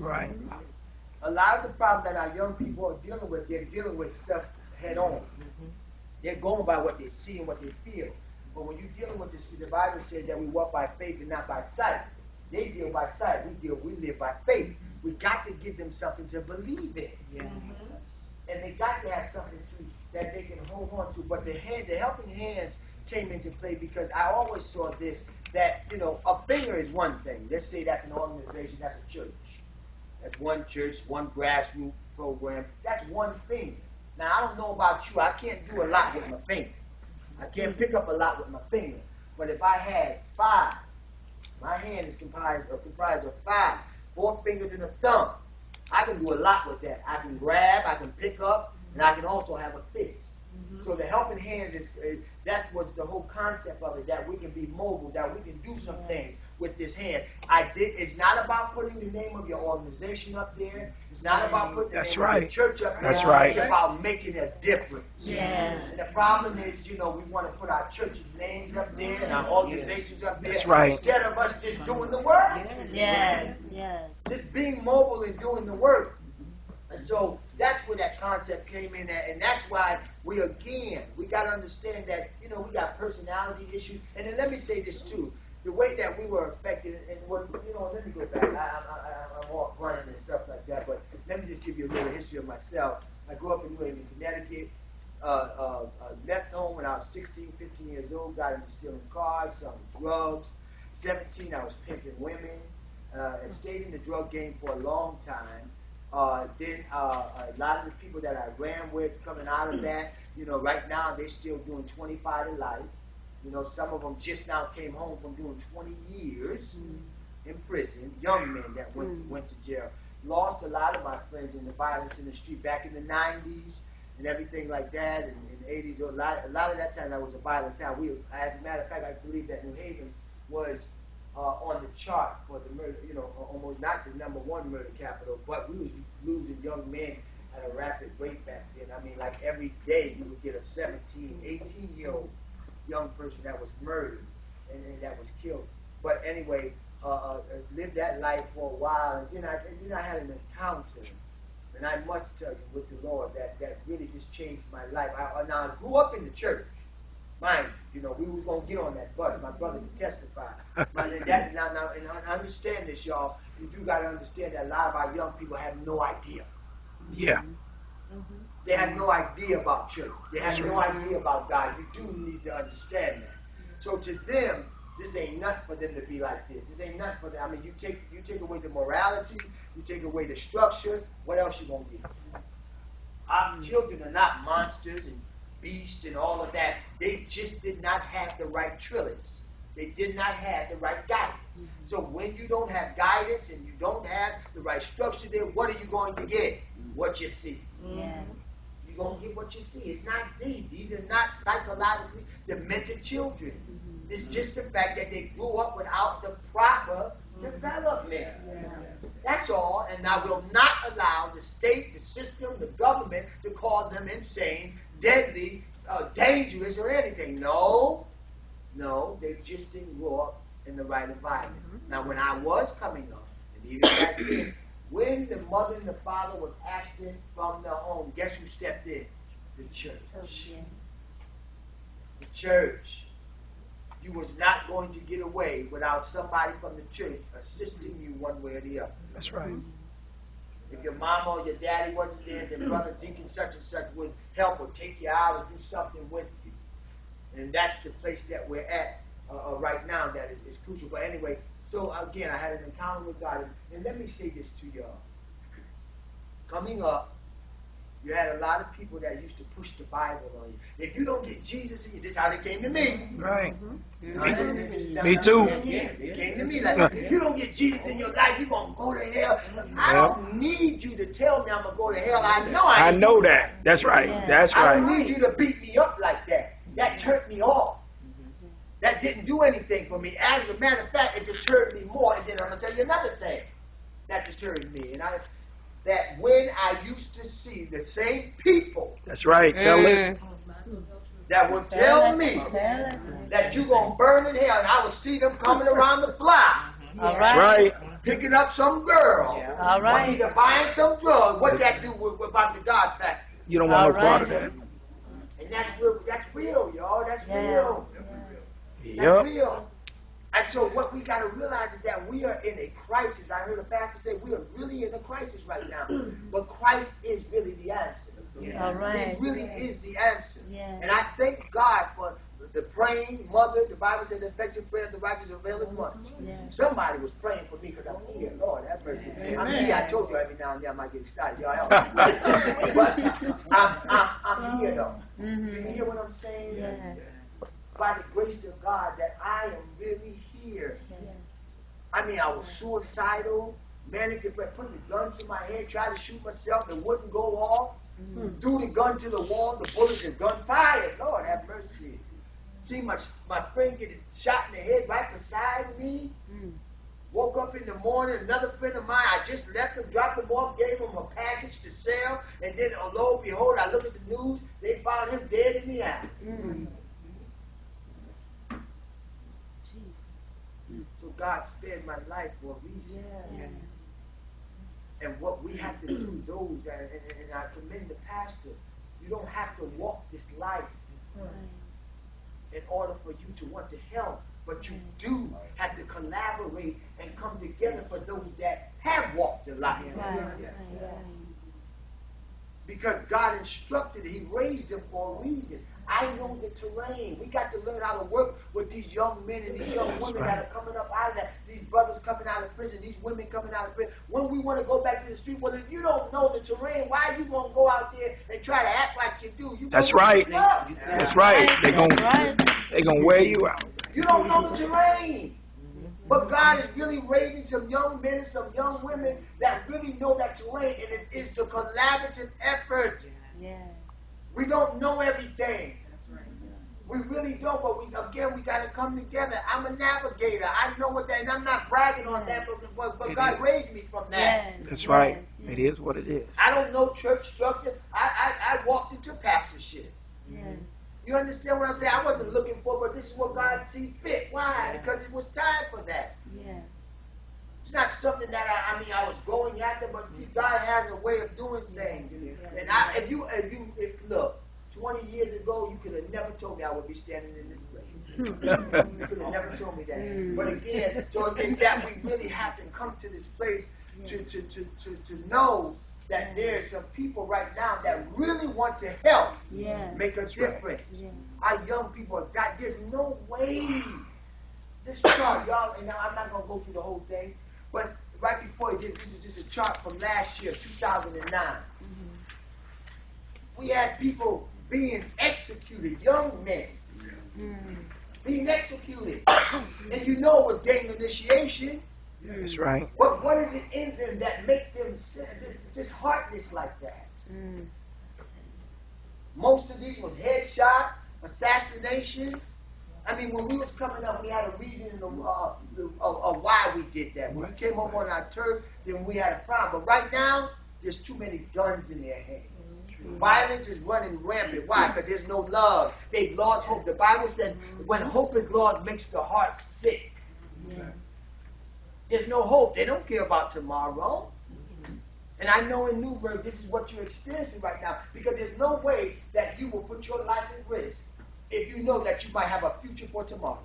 Right. A lot of the problems that our young people are dealing with, they're dealing with stuff head on. They're going by what they see and what they feel. But when you're dealing with this, the Bible says that we walk by faith and not by sight. They deal by sight. We live by faith. We got to give them something to believe in. And they got to have something that they can hold on to. But the helping hands came into play because I always saw this, that, you know, a finger is one thing. Let's say that's an organization, that's a church. That's one church, one grassroots program. That's one finger. Now, I don't know about you. I can't do a lot with my finger. I can't pick up a lot with my finger. But if I had 5, my hand is comprised of 5, 4 fingers and a thumb. I can do a lot with that. I can grab, I can pick up, and I can also have a fist. So the helping hands that was the whole concept of it, that we can be mobile, that we can do some things with this hand. It's not about putting the name of your organization up there. It's not about putting the name of your church up there. That's right. It's about making a difference. Yes. And the problem is, you know, we want to put our church's names up there and our organizations up there. That's right. Instead of us just doing the work. Yes. Yes. Just being mobile and doing the work. And so that's where that concept came in at, and that's why we got to understand that, you know, we got personality issues. And then let me say this too, the way that we were affected, and what, you know, let me go back, I'm all running and stuff like that, but let me just give you a little history of myself. I grew up in New Haven, Connecticut, left home when I was 16, 15 years old, got into stealing cars, selling drugs. 17, I was pimping women, and stayed in the drug game for a long time. Then a lot of the people that I ran with coming out of that, you know, right now they're still doing 25 to life. You know, some of them just now came home from doing 20 years in prison, young men that went to jail. Lost a lot of my friends in the violence in the street back in the 90s and everything like that, and in the 80s. A lot of that time that was a violent time. As a matter of fact, I believe that New Haven was on the chart for the murder, you know, almost not the #1 murder capital, but we was losing young men at a rapid rate back then. I mean, like every day you would get a 17, 18-year-old young person that was murdered and that was killed. But anyway, lived that life for a while, and then I had an encounter, and I must tell you with the Lord that really just changed my life. Now I grew up in the church. Mind you, know, we was going to get on that bus. My brother could testify. Now, and understand this, y'all. You do got to understand that a lot of our young people have no idea. Yeah. They have no idea about church. They have no idea about God. You do need to understand that. So to them, this ain't nothing for them to be like this. This ain't nothing for them. I mean, you take away the morality, you take away the structure, what else you going to get? Our children are not monsters and beasts and all of that. They just did not have the right trellis. They did not have the right guidance. So when you don't have guidance and you don't have the right structure there, what are you going to get? What you see. Yeah. You're going to get what you see. It's not these. These are not psychologically demented children. It's just the fact that they grew up without the proper development. That's all. And I will not allow the state, the system, the government to call them insane, deadly, dangerous, or anything. No, they just didn't grow up in the right environment. Now, when I was coming up, and even back then, when the mother and the father was absent from the home, guess who stepped in? The church. The church. You was not going to get away without somebody from the church assisting you one way or the other. That's right. If your mama or your daddy wasn't there, then brother deacon such and such would help or take you out or do something with you. And that's the place that we're at right now that is crucial. But anyway, so again, I had an encounter with God. And let me say this to y'all. Coming up, you had a lot of people that used to push the Bible on you. If you don't get Jesus in you, this is how they came to me. Right. Me too. Yeah, they came to me like, if you don't get Jesus in your life, you're going to go to hell. I don't need you to tell me I'm going to go to hell. I know that. That's right. That's right. I don't need you to beat me up like that. That turned me off. That didn't do anything for me. As a matter of fact, it just hurt me more. And then I'm going to tell you another thing that disturbed me. And that when I used to see the same people. That's right. Tell it. That would tell me that you're going to burn in hell. And I would see them coming around the block. That's right. picking up some girl, All or right. either buying some drugs. What that do with about the God factor? You don't want All no part of right. that. And that's real, y'all. That's real. That's Yep. real. And so what we got to realize is that we are in a crisis. I heard a pastor say we are really in a crisis right now. But Christ is really the answer. All right. He really is the answer. Yeah. And I thank God for the praying mother. The Bible says the effective prayer of the righteous availeth much. Yeah. Somebody was praying for me because I'm here. Lord have mercy. I'm Amen. here. I told you every now and then I might get excited. Y'all help me. But I'm here though. You hear what I'm saying? Yeah. By the grace of God that I am really here. I mean, I was suicidal, manic depressed, put the gun to my head, tried to shoot myself, it wouldn't go off. Threw the gun to the wall, the bullet, the gun fired. Lord have mercy. See my friend get shot in the head right beside me. Woke up in the morning, another friend of mine, I just left him, dropped him off, gave him a package to sell, and then lo and behold, I look at the news, they found him dead in the alley. So God spared my life for a reason. And what we have to do, those that, and I commend the pastor, you don't have to walk this life in order for you to want to help, but you do have to collaborate and come together for those that have walked the life. Because God instructed, He raised them for a reason. I know the terrain. We got to learn how to work with these young men and these young women that are coming up out of that. These brothers coming out of prison, these women coming out of prison. When we want to go back to the street, well, if you don't know the terrain, why are you going to go out there and try to act like you do? You That's right. That's right. They're gonna wear you out. You don't know the terrain. But God is really raising some young men and some young women that really know that terrain, and it is a collaborative effort. We don't know everything. We really don't, but we got to come together. I'm a navigator. I know what that, and I'm not bragging on that, but God raised me from that. That's right. It is what it is. I don't know church structure. I walked into pastorship. You understand what I'm saying? I wasn't looking for, but this is what God sees fit. Why? Because it was time for that. It's not something that I was going after, but God has a way of doing things. And if you look, 20 years ago, you could have never told me I would be standing in this place. You could have never told me that. But again, so it's that we really have to come to this place to know that there's some people right now that really want to help make a difference. Our young people have got, there's no way. This chart, y'all, and now I'm not going to go through the whole thing, but right before this is just a chart from last year, 2009. We had people being executed, young men being executed. And you know it was gang initiation. That's right. But what is it in them that make them disheartened like that? Most of these was headshots, assassinations. I mean, when we was coming up, we had a reason of why we did that. When we came over on our turf, then we had a problem. But right now, there's too many guns in their hands. Violence is running rampant. Why? Because there's no love. They've lost hope. The Bible says when hope is lost, it makes the heart sick. There's no hope. They don't care about tomorrow. And I know in NEWBURGH, this is what you're experiencing right now. Because there's no way that you will put your life at risk if you know that you might have a future for tomorrow.